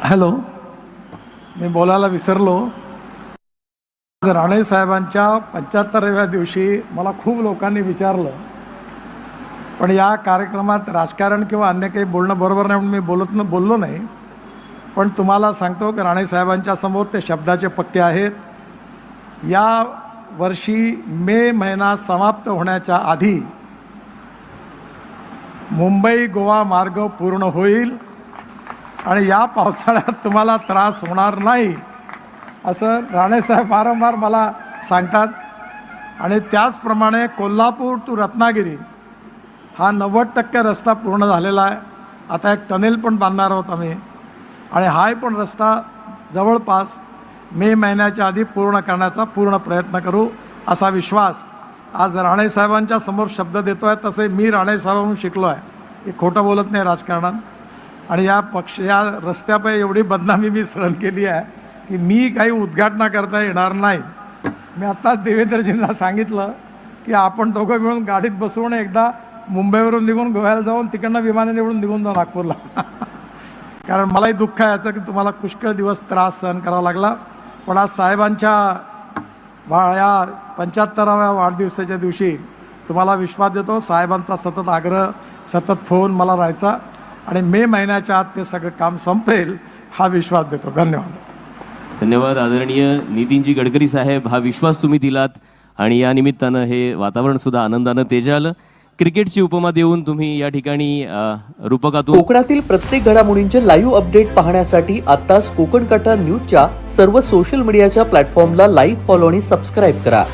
Hello, मी बोलायला विसरलो. राणे साहेबांच्या 75व्या दिवशी मला खूप लोकांनी विचारलं, पण या कार्यक्रमात राजकारण किंवा अन्य काही बोलणं बरोबर नाही म्हणून मी बोललो नाही. पण तुम्हाला सांगतो की राणे साहेबांच्या समोर ते शब्दाचे पक्के आहेत. या वर्षी मे महिना समाप्त होण्याच्या आधी मुंबई गोवा मार्ग पूर्ण होईल आणि या पावसाळ्यात तुम्हाला त्रास होणार नाही असं राणेसाहेब वारंवार मला सांगतात. आणि त्याचप्रमाणे कोल्हापूर टू रत्नागिरी हा 90% रस्ता पूर्ण झालेला आहे. आता एक टनेल पण बांधणार आहोत आम्ही आणि हा पण रस्ता जवळपास मे महिन्याच्या आधी पूर्ण करण्याचा पूर्ण प्रयत्न करू असा विश्वास आज राणेसाहेबांच्या समोर शब्द देतो आहे. तसे मी राणेसाहेबांकडून शिकलो आहे की खोटं बोलत नाही राजकारणात. आणि या रस्त्यापायी एवढी बदनामी मी सहन केली आहे की मी काही उद्घाटना करता येणार नाही. मी आत्ताच देवेंद्रजींना सांगितलं की आपण दोघं मिळून गाडीत बसवून एकदा मुंबईवरून निघून गोव्याला जाऊन तिकडनं विमानाने निघून निघून जाऊ नागपूरला. कारण मलाही दुःख आहे याचं की तुम्हाला पुष्कळ दिवस त्रास सहन करावा लागला. पण आज साहेबांच्या या 75व्या वाढदिवसाच्या दिवशी तुम्हाला विश्वास देतो, साहेबांचा सतत आग्रह सतत फोन मला राहायचा आणि मे महिन्याच्या आत ते सगळं काम संपेल हा विश्वास देतो. धन्यवाद. धन्यवाद आदरणीय नितीनजी गडकरी साहेब. हा विश्वास तुम्ही दिलात आणि या निमित्तानं हे वातावरण सुद्धा आनंदानं तेजालं. क्रिकेटची उपमा देऊन तुम्ही या ठिकाणी रूपकातून कोकणातील प्रत्येक घडामोडींचे लाईव्ह अपडेट पाहण्यासाठी आताच कोकण कटा न्यूजच्या सर्व सोशल मीडियाच्या प्लॅटफॉर्मला लाईक, फॉलो आणि सबस्क्राईब करा.